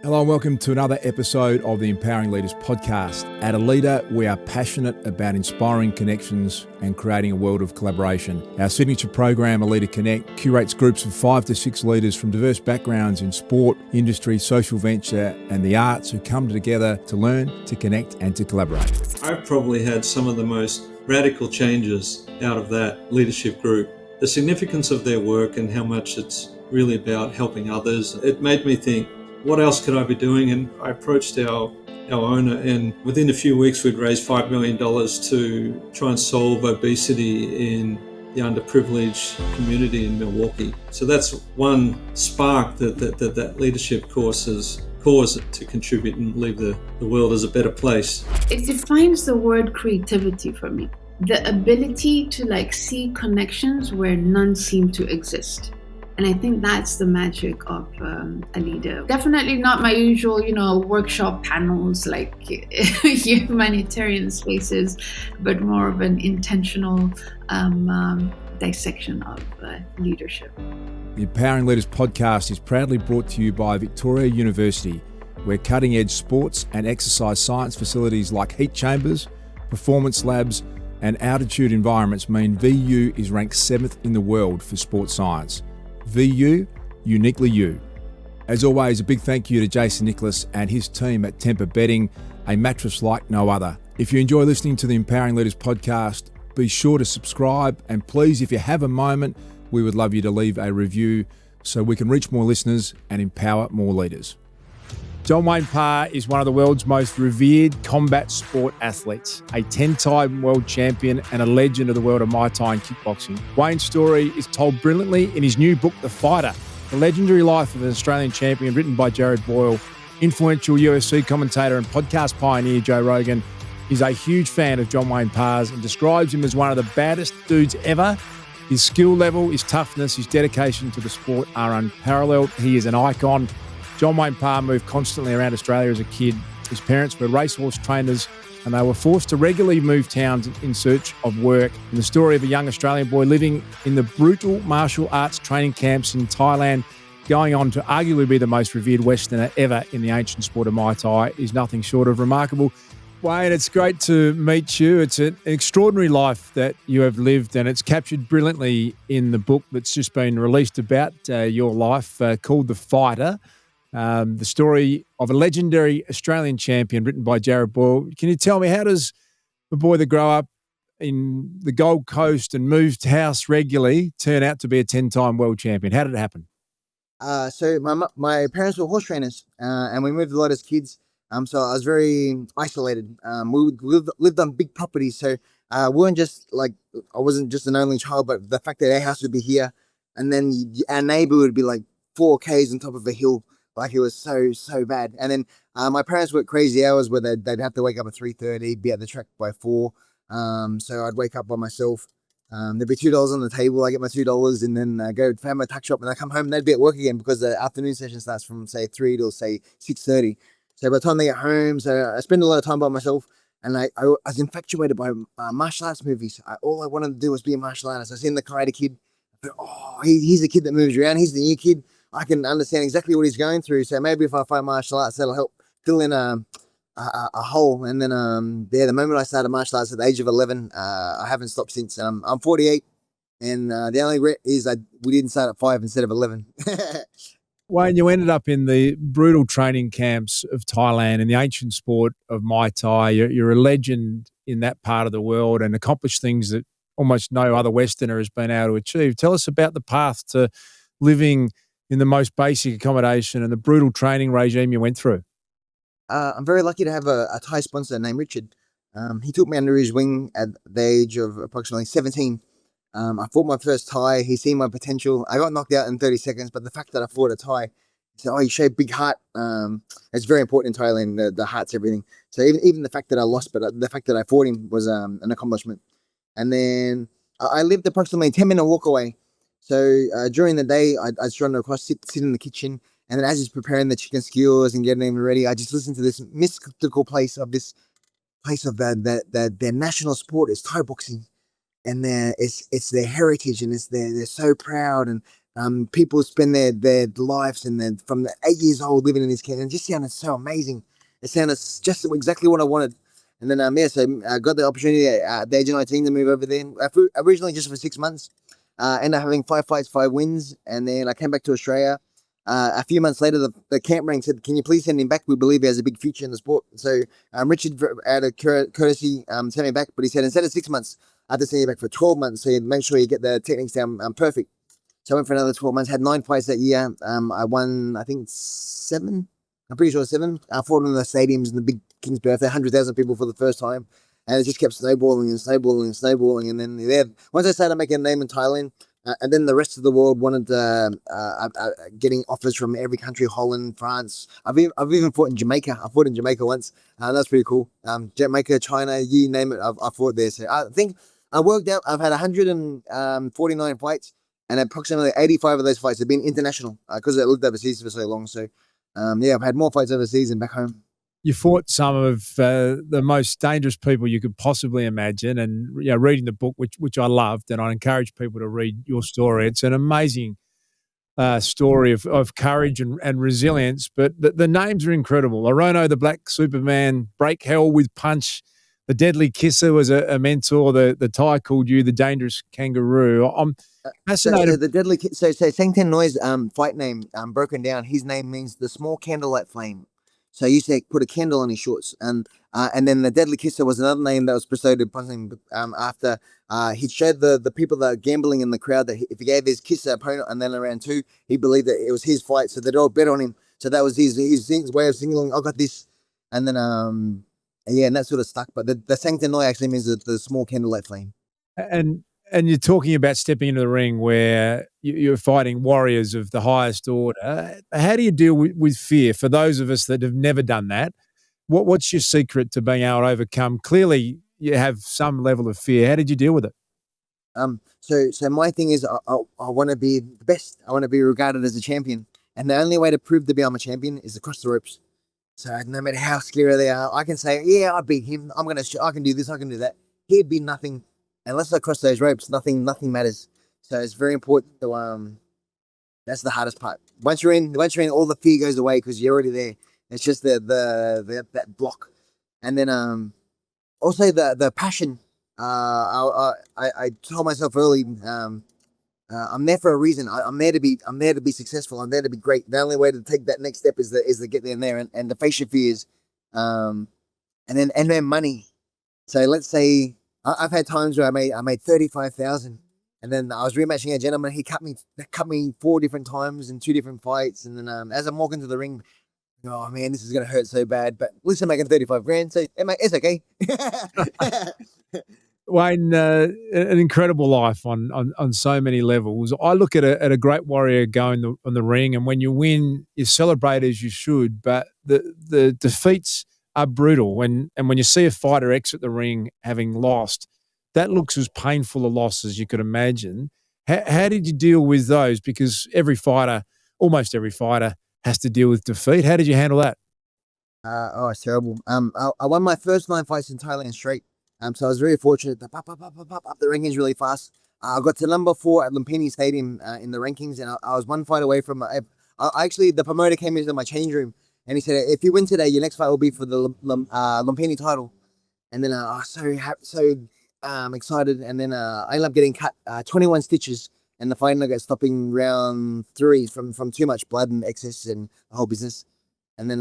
Hello and welcome to another episode of the Empowering Leaders podcast. At Aleda, we are passionate about inspiring connections and creating a world of collaboration. Our signature program, Aleda Connect, curates groups of 5 to 6 leaders from diverse backgrounds in sport, industry, social venture, and the arts who come together to learn, to connect, and to collaborate. I've probably had some of the most radical changes out of that leadership group. The significance of their work and how much it's really about helping others. It made me think, what else could I be doing? And I approached our owner, and within a few weeks we'd raised $5 million to try and solve obesity in the underprivileged community in Milwaukee. So that's one spark that leadership course has caused to contribute and leave the world as a better place. It defines the word creativity for me. The ability to see connections where none seem to exist. And I think that's the magic of Aleda. Definitely not my usual, workshop panels like humanitarian spaces, but more of an intentional dissection of leadership. The Empowering Leaders podcast is proudly brought to you by Victoria University, where cutting-edge sports and exercise science facilities like heat chambers, performance labs, and altitude environments mean VU is ranked 7th in the world for sports science. VU, uniquely you. As always, a big thank you to Jason Nicholas and his team at Temper Bedding, a mattress like no other. If you enjoy listening to the Empowering Leaders podcast, be sure to subscribe, and please, if you have a moment, we would love you to leave a review so we can reach more listeners and empower more leaders. John Wayne Parr is one of the world's most revered combat sport athletes, a 10-time world champion and a legend of the world of Muay Thai and kickboxing. Wayne's story is told brilliantly in his new book, The Fighter, The Legendary Life of an Australian Champion, written by Jared Boyle. Influential UFC commentator and podcast pioneer Joe Rogan is a huge fan of John Wayne Parr's and describes him as one of the baddest dudes ever. His skill level, his toughness, his dedication to the sport are unparalleled. He is an icon. John Wayne Parr moved constantly around Australia as a kid. His parents were racehorse trainers and they were forced to regularly move towns in search of work. And the story of a young Australian boy living in the brutal martial arts training camps in Thailand, going on to arguably be the most revered Westerner ever in the ancient sport of Muay Thai, is nothing short of remarkable. Wayne, it's great to meet you. It's an extraordinary life that you have lived, and it's captured brilliantly in the book that's just been released about your life called The Fighter. The story of a legendary Australian champion written by Jared Boyle. Can you tell me, how does a boy that grew up in the Gold Coast and moved house regularly turn out to be a 10-time world champion? How did it happen? So my parents were horse trainers, and we moved a lot as kids. So I was very isolated. We lived on big properties, so we weren't just I wasn't just an only child, but the fact that our house would be here, and then our neighbor would be 4Ks on top of a hill. It was so bad. And then my parents worked crazy hours where they'd have to wake up at 3:30, be at the track by 4. So I'd wake up by myself. There'd be $2 on the table. I get my $2 and then go to my tuck shop, and I come home and they'd be at work again because the afternoon session starts from say 3 till say 6:30. So by the time they get home, so I spend a lot of time by myself. And I was infatuated by martial arts movies. All I wanted to do was be a martial artist. I seen the Karate Kid. I thought, he's the kid that moves around. He's the new kid. I can understand exactly what he's going through. So maybe if I find martial arts, that'll help fill in a hole. And then the moment I started martial arts at the age of 11, I haven't stopped since. I'm 48, and the only regret is we didn't start at 5 instead of 11. Wayne, you ended up in the brutal training camps of Thailand in the ancient sport of Muay Thai. You're a legend in that part of the world and accomplished things that almost no other Westerner has been able to achieve. Tell us about the path to living in the most basic accommodation and the brutal training regime you went through. I'm very lucky to have a Thai sponsor named Richard. He took me under his wing at the age of approximately 17. I fought my first Thai. He seen my potential. I got knocked out in 30 seconds, but the fact that I fought a Thai, he said, you showed big heart. It's very important in Thailand. The heart's everything. So even the fact that I lost, but the fact that I fought him was an accomplishment. And then I lived approximately 10-minute walk away. So during the day, I'd run across, sit in the kitchen, and then as he's preparing the chicken skewers and getting them ready, I just listen to this mystical place of their national sport is Thai boxing, and it's their heritage, and they're so proud, and people spend their lives and then from the 8 years old living in this camp, and it just sounded so amazing. It sounded just exactly what I wanted. And then so I got the opportunity at the age of 19 to move over there. Originally just for 6 months. Ended up having 5 fights, 5 wins, and then I came back to Australia. A few months later, the camp rank said, "Can you please send him back? We believe he has a big future in the sport." So Richard, out of courtesy, sent me back. But he said instead of 6 months, I had to send you back for 12 months. So you make sure you get the techniques down perfect. So I went for another 12 months. Had 9 fights that year. I won, I think 7. I'm pretty sure 7. I fought in the stadiums in the big King's birthday, 100,000 people for the first time. And it just kept snowballing and snowballing and snowballing. And then once I started making a name in Thailand, and then the rest of the world wanted getting offers from every country, Holland, France. I've even fought in Jamaica. I fought in Jamaica once. That's pretty cool. Jamaica, China, you name it, I fought there. So I think I worked out, I've had 149 fights, and approximately 85 of those fights have been international because I lived overseas for so long. So I've had more fights overseas than back home. You fought some of the most dangerous people you could possibly imagine, and reading the book, which I loved, and I encourage people to read your story. It's an amazing story of courage and resilience, but the names are incredible. Orono, the Black Superman, Break Hell with Punch, the Deadly Kisser was a mentor, the Thai called you the Dangerous Kangaroo. I'm fascinated. So the Deadly so Sang Ten Noi's fight name, broken down, his name means the small candlelight flame. So I used to put a candle on his shorts, and then the Deadly Kisser was another name that was bestowed upon him after he showed the people that are gambling in the crowd that if he gave his kisser opponent and then around 2, he believed that it was his fight, so they'd all bet on him. So that was his way of signaling, I got this, and then and that sort of stuck. But the Sancta Noi actually means the small candlelight flame. And you're talking about stepping into the ring where you're fighting warriors of the highest order. How do you deal with fear? For those of us that have never done that, what's your secret to being able to overcome? Clearly, you have some level of fear. How did you deal with it? So my thing is I want to be the best. I want to be regarded as a champion. And the only way to prove I'm a champion is across the ropes. So no matter how scary they are, I can say, yeah, I beat him. I can do this, I can do that. He'd be nothing. Unless I cross those ropes, nothing matters. So it's very important to that's the hardest part. Once you're in, all the fear goes away because you're already there. It's just that block, and then also the passion. I told myself early, I'm there for a reason. I'm there to be successful. I'm there to be great. The only way to take that next step is to get there and to face your fears, and then money. So let's say. I've had times where I made 35,000, and then I was rematching a gentleman. He cut me 4 different times in 2 different fights, and then as I'm walking to the ring, oh man, this is gonna hurt so bad. But at least I'm making 35 grand, so it's okay. Wayne, an incredible life on so many levels. I look at a great warrior going on the ring, and when you win, you celebrate as you should. But the defeats are brutal. And when you see a fighter exit the ring having lost, that looks as painful a loss as you could imagine. How did you deal with those? Because almost every fighter has to deal with defeat. How did you handle that? It's terrible. I won my first 9 fights in Thailand straight. So I was very fortunate to pop up the rankings really fast. I got to number 4 at Lumpini Stadium in the rankings, and I was 1 fight away from actually the promoter came into my change room. And he said, if you win today, your next fight will be for the Lumpini title. And then I was so excited. And then I ended up getting cut 21 stitches. And the fight ended up stopping round 3 from too much blood and excess and the whole business. And then,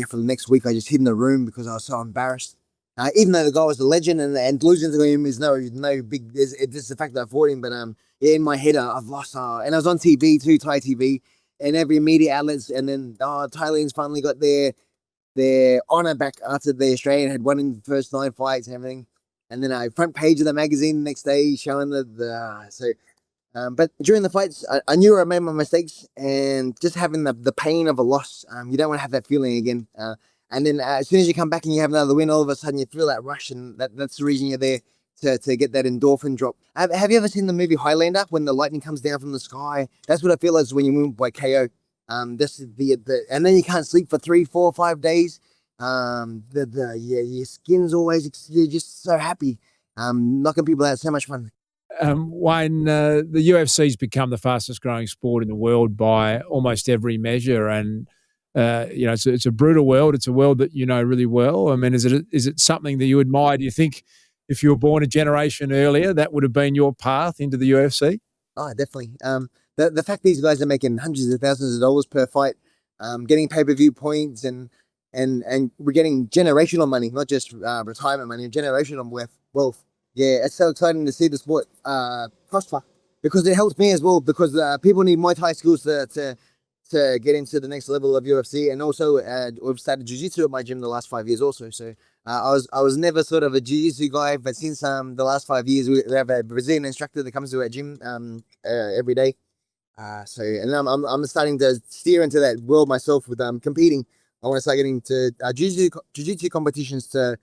for the next week, I just hid in the room because I was so embarrassed. Even though the guy was a legend and losing to him is no big, it's just the fact that I fought him. But in my head, I've lost. And I was on TV too, Thai TV. And every media outlets, and then Thailand's finally got their honor back after the Australian had won in the first 9 fights and everything. And then front page of the magazine the next day showing but during the fights, I knew I made my mistakes, and just having the pain of a loss, you don't want to have that feeling again. And then as soon as you come back and you have another win, all of a sudden you feel that rush, and that's the reason you're there. To get that endorphin drop. Have you ever seen the movie Highlander when the lightning comes down from the sky? That's what I feel like when you win by KO. And then you can't sleep for 3, 4, 5 days. Your skin's always, you're just so happy. Knocking people out, so much fun. Wayne, the UFC's become the fastest growing sport in the world by almost every measure. And, it's a brutal world. It's a world that you know really well. I mean, is it something that you admire? Do you think if you were born a generation earlier, that would have been your path into the UFC? Oh, definitely. The fact these guys are making hundreds of thousands of dollars per fight, getting pay-per-view points, and we're getting generational money, not just retirement money, generational wealth. Yeah, it's so exciting to see the sport prosper, because it helps me as well, because people need Muay Thai skills to get into the next level of UFC. And also we've started jiu-jitsu at my gym the last 5 years also. So I was never sort of a jiu-jitsu guy, but since the last 5 years we have a Brazilian instructor that comes to our gym every day. And I'm starting to steer into that world myself with competing. I want to start getting to jiu-jitsu competitions to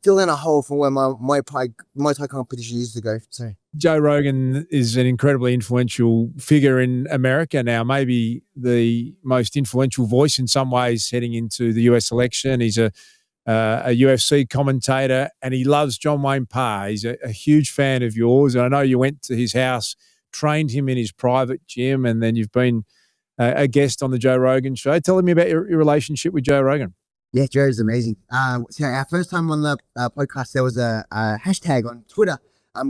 fill in a hole from where my Muay Thai competition used to go. So Joe Rogan is an incredibly influential figure in America now, maybe the most influential voice in some ways heading into the US election. He's a UFC commentator, and he loves John Wayne Parr. He's a huge fan of yours. And I know you went to his house, trained him in his private gym, and then you've been a guest on the Joe Rogan show. Tell me about your relationship with Joe Rogan. Yeah, Joe's amazing. So our first time on the podcast, there was a hashtag on Twitter.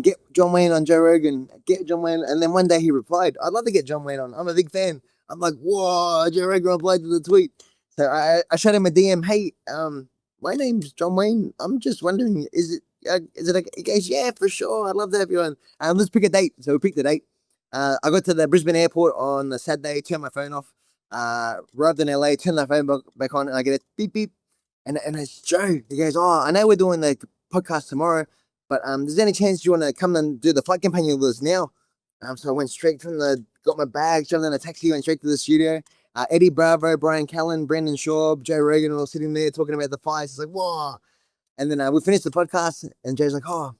Get John Wayne on Joe Rogan. Get John Wayne. And then one day he replied, I'd love to get John Wayne on. I'm a big fan. I'm like, whoa, Joe Rogan replied to the tweet. So I shot him a DM. Hey, my name's John Wayne. I'm just wondering, is it he goes, yeah, for sure. I'd love to have you on. Let's pick a date. So we picked a date. I got to the Brisbane airport on a Saturday, turned my phone off. Arrived in LA, turned my phone back on, and I get a beep beep. And it's Joe. He goes, oh, I know we're doing the podcast tomorrow, but there's any chance you want to come and do the flight companion with us now? So I went straight got my bag, jumped in a taxi, went straight to the studio. Eddie Bravo, Brian Callen, Brendan Schaub, Joe Rogan were all sitting there talking about the fights. It's like, whoa. And then we finished the podcast, and Joe's like, oh,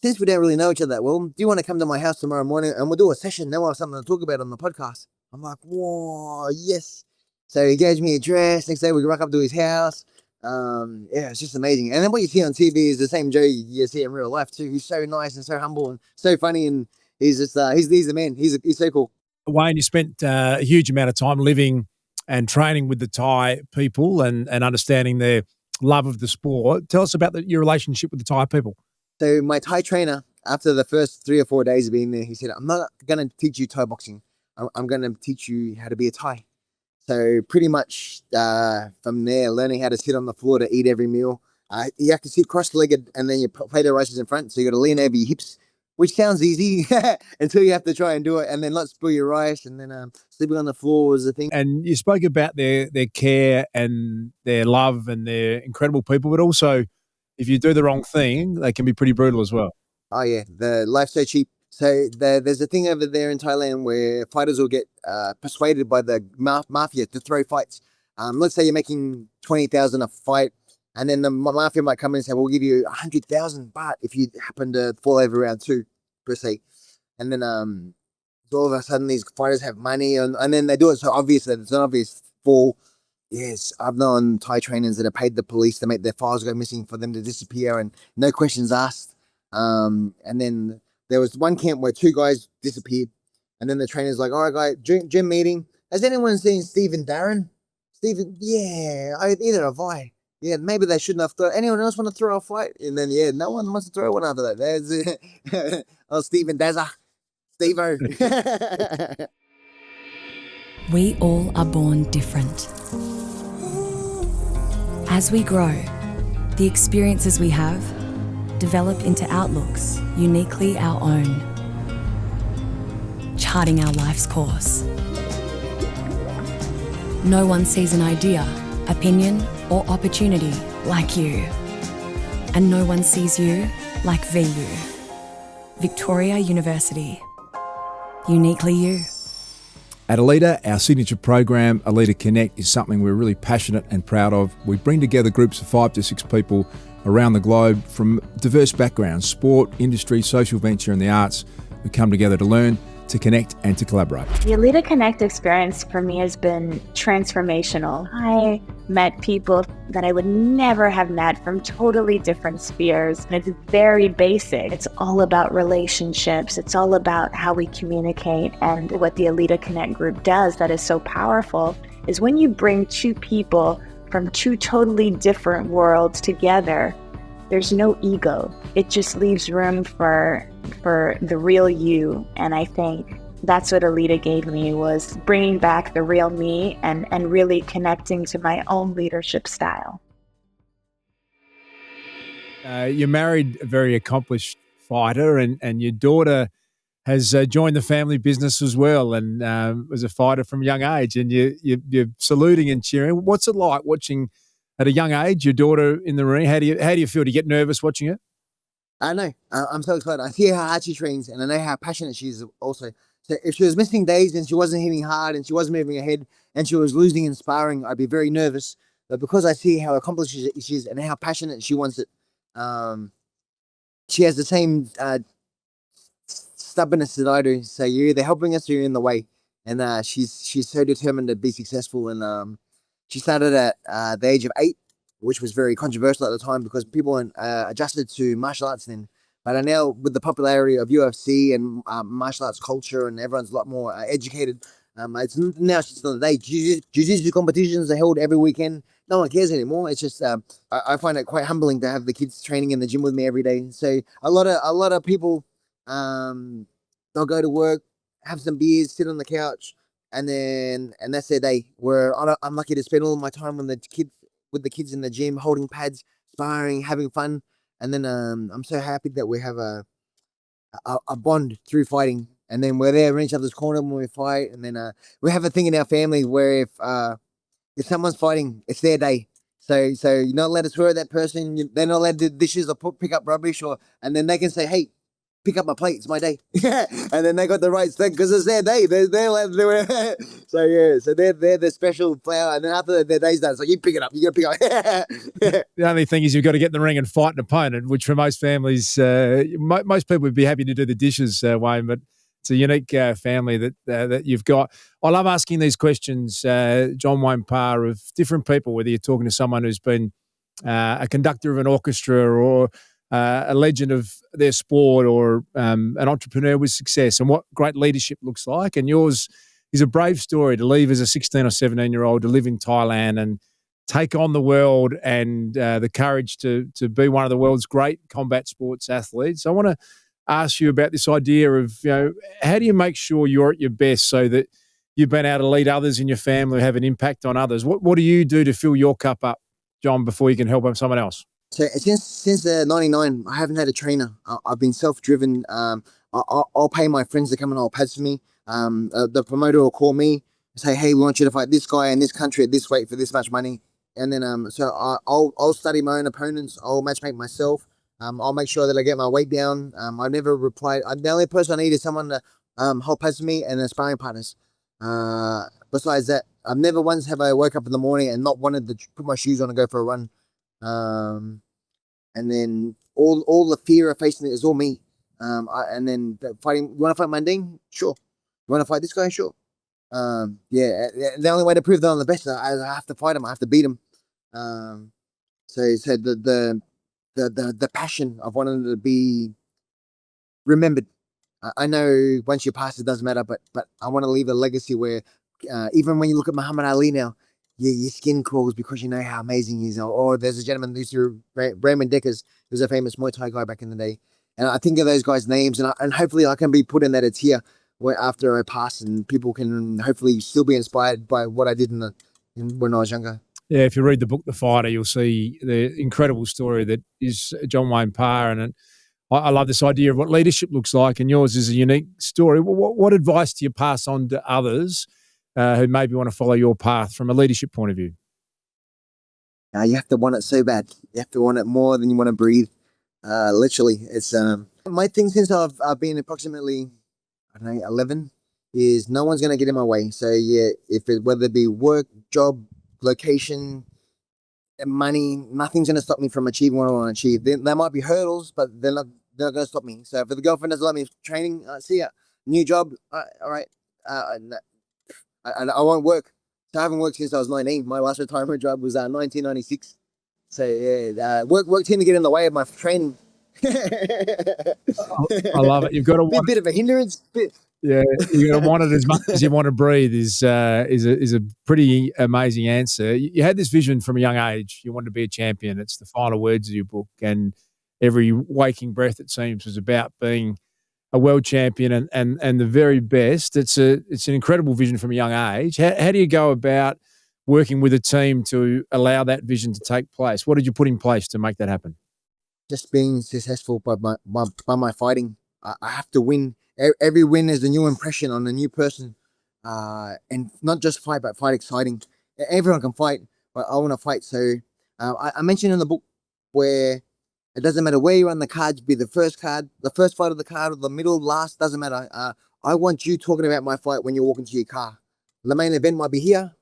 since we don't really know each other that well, do you want to come to my house tomorrow morning and we'll do a session? Then we'll have something to talk about on the podcast. I'm like, whoa, yes. So he gave me a address. Next day we rock up to his house. It's just amazing. And then what you see on TV is the same Joe you see in real life too. He's so nice and so humble and so funny, and he's just he's the man. He's so cool. Wayne, you spent a huge amount of time living and training with the Thai people and understanding their love of the sport. Tell us about your relationship with the Thai people. So my Thai trainer, after the first 3 or 4 days of being there, he said, I'm not going to teach you Thai boxing. I'm going to teach you how to be a Thai. So pretty much from there, learning how to sit on the floor to eat every meal. You have to sit cross-legged, and then your plate of rice is in front. So you got to lean over your hips, which sounds easy until you have to try and do it, and then not spill your rice, and then sleeping on the floor was the thing. And you spoke about their care and their love, and they're incredible people, but also if you do the wrong thing, they can be pretty brutal as well. Oh yeah, the life's so cheap. So there's a thing over there in Thailand where fighters will get persuaded by the mafia to throw fights. Let's say you're making 20,000 a fight, and then the mafia might come in and say, we'll give you 100,000 baht if you happen to fall over round 2, per se. And then all of a sudden these fighters have money, and then they do it so obvious that it's an obvious fall. Yes, I've known Thai trainers that have paid the police to make their files go missing for them to disappear, and no questions asked. And then there was one camp where 2 guys disappeared, and then the trainer's like, all right, guy, gym meeting. Has anyone seen Stephen Darren? Stephen, yeah, either have I. Yeah, maybe they shouldn't have thrown. Anyone else want to throw a fight? And then, yeah, no one wants to throw one after that. There's Stephen Dazza. Steve-O. We all are born different. As we grow, the experiences we have develop into outlooks uniquely our own, charting our life's course. No one sees an idea, opinion, or opportunity like you. And no one sees you like VU. Victoria University. Uniquely you. At Aleda, our signature program, Aleda Connect, is something we're really passionate and proud of. We bring together groups of 5 to 6 people around the globe from diverse backgrounds, sport, industry, social venture and the arts, who come together to learn, to connect and to collaborate. The Aleda Connect experience for me has been transformational. I met people that I would never have met from totally different spheres. It's very basic. It's all about relationships. It's all about how we communicate. And what the Aleda Connect group does that is so powerful is when you bring two people from two totally different worlds together, there's no ego. It just leaves room for the real you. And I think that's what Aleda gave me, was bringing back the real me and really connecting to my own leadership style. You married a very accomplished fighter, and your daughter has joined the family business as well, and was a fighter from a young age. And you're saluting and cheering. What's it like watching at a young age your daughter in the ring? How do you feel? Do you get nervous watching her? I know. I'm so excited. I see how hard she trains, and I know how passionate she is also. So if she was missing days and she wasn't hitting hard and she wasn't moving ahead and she was losing in sparring, I'd be very nervous. But because I see how accomplished she is and how passionate she wants it, she has the same stubbornness that I do. So you're either helping us or you're in the way. And she's so determined to be successful. And she started at the age of 8, which was very controversial at the time because people weren't adjusted to martial arts then. But now with the popularity of UFC and martial arts culture, and everyone's a lot more educated, it's now just another day. Jiu-jitsu competitions are held every weekend. No one cares anymore. It's just I find it quite humbling to have the kids training in the gym with me every day. So a lot of people, they'll go to work, have some beers, sit on the couch, and that's their day. Where I'm lucky to spend all my time with the kids in the gym, holding pads, sparring, having fun. And then I'm so happy that we have a bond through fighting. And then we're there in each other's corner when we fight. And then we have a thing in our family where if someone's fighting, it's their day. So you're not allowed to swear at that person. They're not allowed to do dishes or pick up rubbish, and then they can say, "Hey, pick up my plate. It's my day." And then they got the rights because it's their day. They're allowed to do it. So they're the special flower. And then after their day's done, it's like, you pick it up. You got to pick it up. The only thing is you've got to get in the ring and fight an opponent, which for most families, most people would be happy to do the dishes, Wayne, but it's a unique family that you've got. I love asking these questions, John Wayne Parr, of different people, whether you're talking to someone who's been a conductor of an orchestra or a legend of their sport, or an entrepreneur with success, and what great leadership looks like. And yours is a brave story to leave as a 16 or 17-year-old to live in Thailand and take on the world, and the courage to be one of the world's great combat sports athletes. I want to ask you about this idea of, how do you make sure you're at your best so that you've been able to lead others in your family, have an impact on others? What do you do to fill your cup up, John, before you can help someone else? So since 99, I haven't had a trainer. I've been self-driven. I'll pay my friends to come and hold pads for me. The promoter will call me and say, "Hey, we want you to fight this guy in this country at this weight for this much money." And then I'll study my own opponents. I'll matchmake myself. I'll make sure that I get my weight down. I never replied. The only person I need is someone to hold pads for me and their sparring partners. Besides that, I've never once have I woke up in the morning and not wanted to put my shoes on and go for a run. And then all the fear of facing it is all me. And then fighting. You want to fight Mundine? Sure. You want to fight this guy? Sure. The only way to prove that I'm the best, I have to fight him. I have to beat him. So the passion of wanting to be remembered. I know once you pass, it doesn't matter, but I want to leave a legacy where even when you look at Muhammad Ali now, your skin crawls because you know how amazing he is. Or there's a gentleman who's Raymond Deckers, who's a famous Muay Thai guy back in the day. And I think of those guys' names, and hopefully I can be put in that tier where after I pass, and people can hopefully still be inspired by what I did when I was younger. Yeah, if you read the book The Fighter, you'll see the incredible story that is John Wayne Parr. And I love this idea of what leadership looks like, and yours is a unique story. What advice do you pass on to others who maybe want to follow your path from a leadership point of view? You have to want it so bad. You have to want it more than you want to breathe. Literally, it's my thing since I've been approximately 11 is no one's gonna get in my way. So yeah, whether it be work, job, location, money, nothing's gonna stop me from achieving what I want to achieve. There might be hurdles, but they're not gonna stop me. So if the girlfriend doesn't let me training, see ya. new job. All right. I won't work. So I haven't worked since I was 19. My last retirement job was 1996. So yeah, work tend to get in the way of my training. I love it. You've got to want bit of a hindrance. Yeah, you got to want it as much as you want to breathe is a pretty amazing answer. You had this vision from a young age. You wanted to be a champion. It's the final words of your book, and every waking breath, it seems, was about being a world champion and the very best. It's an incredible vision from a young age. How do you go about working with a team to allow that vision to take place? What did you put in place to make that happen? Just being successful by my fighting. I have to win. Every win is a new impression on a new person, and not just fight, but fight exciting. Everyone can fight, but I want to fight. So I mentioned in the book where it doesn't matter where you're on the cards, be the first card, the first fight of the card, or the middle, last, doesn't matter. I want you talking about my fight when you walk into your car. The main event might be here,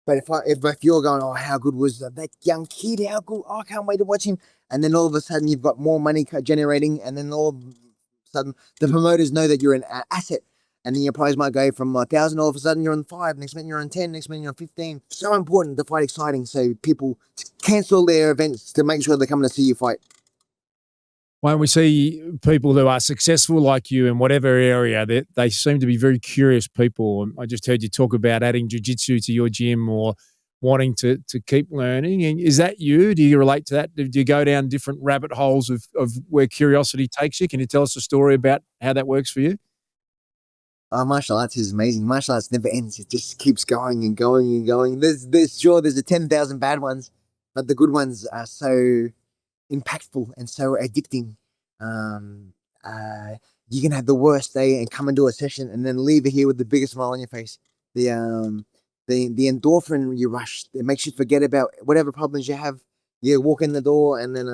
but if you're going, oh, how good was that young kid? How good? Oh, I can't wait to watch him. And then all of a sudden you've got more money generating, and then all of a sudden the promoters know that you're an asset. And then your prize might go from 1,000, all of a sudden you're on 5, next minute you're on 10, next minute you're on 15. So important to fight exciting, so people cancel their events to make sure they're coming to see you fight. When we see people who are successful like you in whatever area, they seem to be very curious people. I just heard you talk about adding jiu-jitsu to your gym or wanting to keep learning. And is that you? Do you relate to that? Do you go down different rabbit holes of where curiosity takes you? Can you tell us a story about how that works for you? Martial arts is amazing. Martial arts never ends. It just keeps going and going and going. There's the 10,000 bad ones, but the good ones are so impactful and so addicting. You can have the worst day and come and do a session and then leave here with the biggest smile on your face. The endorphin you rush, it makes you forget about whatever problems you have. You walk in the door and then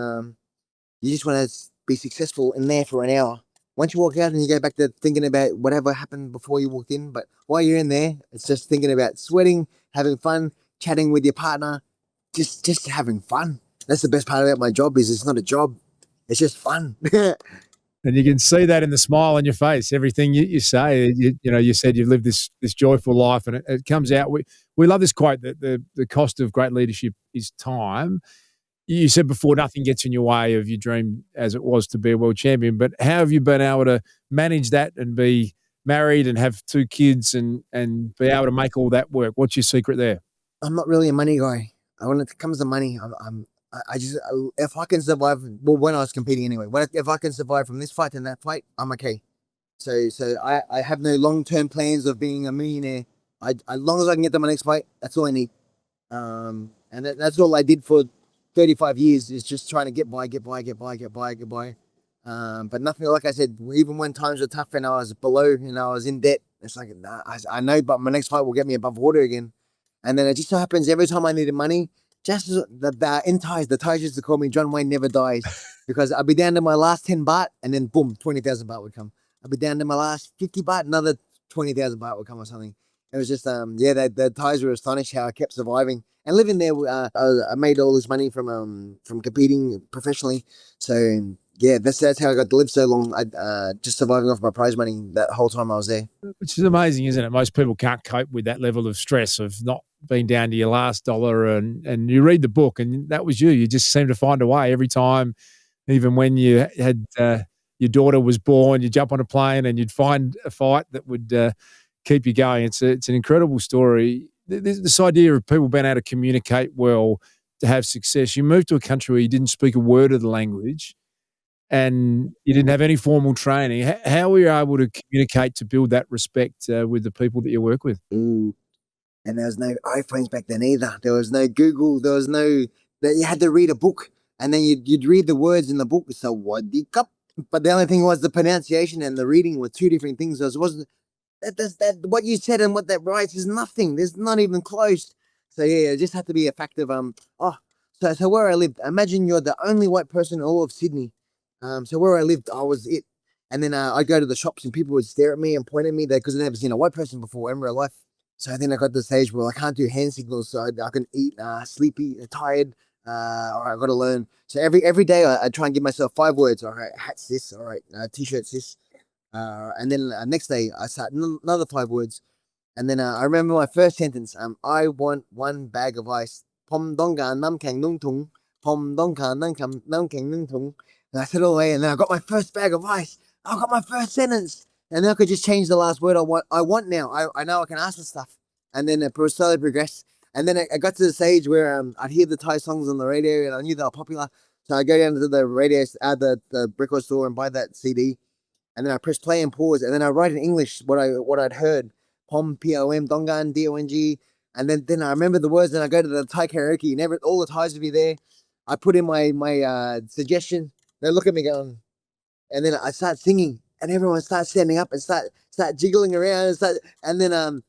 you just want to be successful in there for an hour. Once you walk out and you go back to thinking about whatever happened before you walked in, but while you're in there, it's just thinking about sweating, having fun, chatting with your partner, just having fun. That's the best part about my job, is it's not a job. It's just fun. And you can see that in the smile on your face. Everything you say, you said you've lived this joyful life, and it comes out. We love this quote that the cost of great leadership is time. You said before, nothing gets in your way of your dream as it was to be a world champion. But how have you been able to manage that and be married and have 2 kids and be able to make all that work? What's your secret there? I'm not really a money guy. When it comes to money, if I can survive, well, when I was competing anyway, if I can survive from this fight and that fight, I'm okay. So I have no long-term plans of being a millionaire. As long as I can get to my next fight, that's all I need. And that's all I did for 35 years, is just trying to get by. But nothing, like I said, even when times were tough and I was below and I was in debt, it's like, nah, I know, but my next fight will get me above water again. And then it just so happens every time I needed money, just the Thais used to call me John Wayne Never Dies, because I'd be down to my last 10 baht and then boom, 20,000 baht would come. I'd be down to my last 50 baht, another 20,000 baht would come or something. It was just, the Thais were astonished how I kept surviving. And living there, I made all this money from competing professionally. So yeah, that's how I got to live so long. I just surviving off my prize money that whole time I was there. Which is amazing, isn't it? Most people can't cope with that level of stress of not being down to your last dollar. And you read the book, and that was you. You just seem to find a way every time, even when you had your daughter was born, you jump on a plane and you'd find a fight that would keep you going. It's an incredible story. This idea of people being able to communicate well, to have success. You moved to a country where you didn't speak a word of the language and you didn't have any formal training. How were you able to communicate to build that respect with the people that you work with? Ooh. And there was no iPhones back then either. There was no Google. There was no, that you had to read a book, and then you'd read the words in the book. So what the cup? But the only thing was the pronunciation and the reading were 2 different things. So it wasn't that what you said and what that writes is nothing. There's not even close. So yeah, it just had to be a fact of So where I lived, imagine you're the only white person in all of Sydney. So where I lived, I was it. And then I'd go to the shops and people would stare at me and point at me because they'd never seen a white person before in real life. So then I got to the stage where I can't do hand signals, so I can eat, sleepy, tired. All right, I got to learn. So every day I try and give myself 5 words. All right, hat's this. All right, t-shirt's this. And then next day I start another 5 words. And then I remember my first sentence. I want 1 bag of ice. Pom dongga nam keng nung tung. Pom dongka nam keng nung tung. And I said all the way, and then I got my first bag of ice. I got my first sentence. And then I could just change the last word. I want now. I know I can ask for stuff. And then it slowly progressed. And then I got to the stage where I'd hear the Thai songs on the radio, and I knew they were popular. So I go down to the radio, the record store, and buy that CD. And then I press play and pause, and then I write in English what I'd heard. Pom, P-O-M, Dongan, D-O-N-G. And then I remember the words, and I go to the Thai karaoke, and all the Thais would be there. I put in my suggestion. They look at me going, and then I start singing, and everyone starts standing up and start jiggling around, and then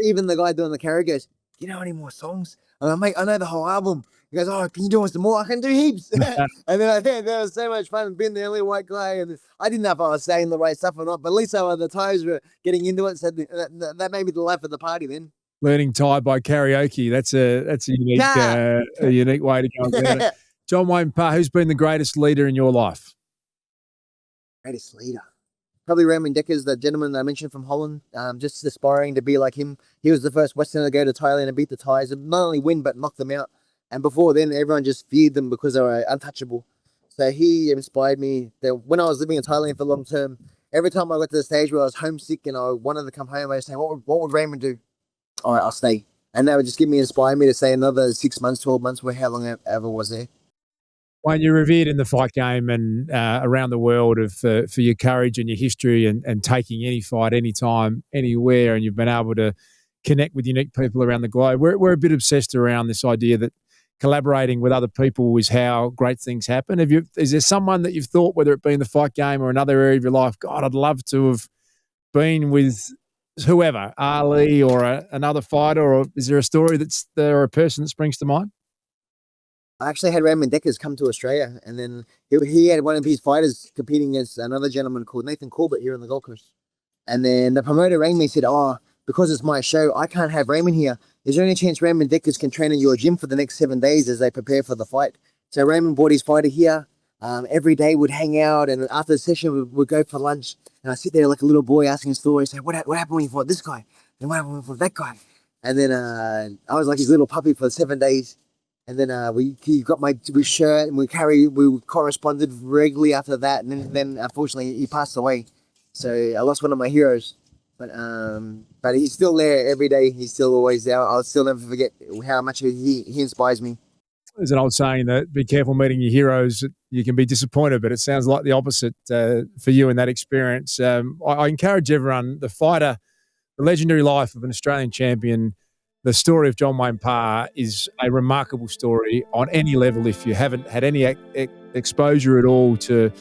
even the guy doing the karaoke goes, "Do you know any more songs?" And I'm like, "I know the whole album." He goes, "Oh, can you do some more?" "I can do heaps." And then I think that was so much fun being the only white guy, and I didn't know if I was saying the right stuff or not, but at least the Thais were getting into it, so that made me the life of the party then. Learning Thai by karaoke. That's a unique a unique way to go about it. John Wayne Parr, who's been the greatest leader in your life? Greatest leader? Probably Raymond Dekkers, the gentleman I mentioned from Holland, just aspiring to be like him. He was the first Westerner to go to Thailand and beat the Thais, and not only win, but knock them out. And before then, everyone just feared them because they were untouchable. So he inspired me. That when I was living in Thailand for long term, every time I got to the stage where I was homesick and I wanted to come home, I was saying, what would Raymond do? All right, I'll stay. And that would just inspire me to stay another 6 months, 12 months, how long I ever was there. Wayne, you're revered in the fight game and around the world for your courage and your history and taking any fight, anytime, anywhere, and you've been able to connect with unique people around the globe. We're a bit obsessed around this idea that collaborating with other people is how great things happen. Is there someone that you've thought, whether it be in the fight game or another area of your life, God, I'd love to have been with whoever, Ali or another fighter, or is there a story or a person that springs to mind? I actually had Raymond Dekkers come to Australia, and then he had one of his fighters competing against another gentleman called Nathan Corbett here on the Gold Coast. And then the promoter rang me and said, "Oh, because it's my show, I can't have Raymond here. Is there any chance Raymond Dekkers can train in your gym for the next 7 days as they prepare for the fight?" So Raymond brought his fighter here. Every day we'd hang out, and after the session we'd go for lunch. And I sit there like a little boy asking stories. Say, what happened when you fought this guy? And what happened when you fought that guy? And then I was like his little puppy for 7 days. And then he got my shirt, and we corresponded regularly after that. And then unfortunately he passed away. So I lost one of my heroes. But he's still there every day. He's still always there. I'll still never forget how much he inspires me. There's an old saying that be careful meeting your heroes. You can be disappointed, but it sounds like the opposite for you in that experience. I encourage everyone, the fighter, the legendary life of an Australian champion, the story of John Wayne Parr is a remarkable story on any level. If you haven't had any exposure at all to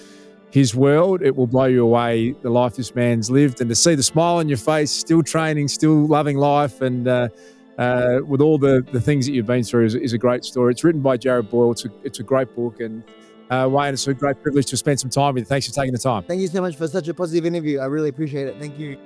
his world, it will blow you away, the life this man's lived. And to see the smile on your face, still training, still loving life, and with all the things that you've been through is a great story. It's written by Jared Boyle. It's a great book. And Wayne, it's a great privilege to spend some time with you. Thanks for taking the time. Thank you so much for such a positive interview. I really appreciate it. Thank you.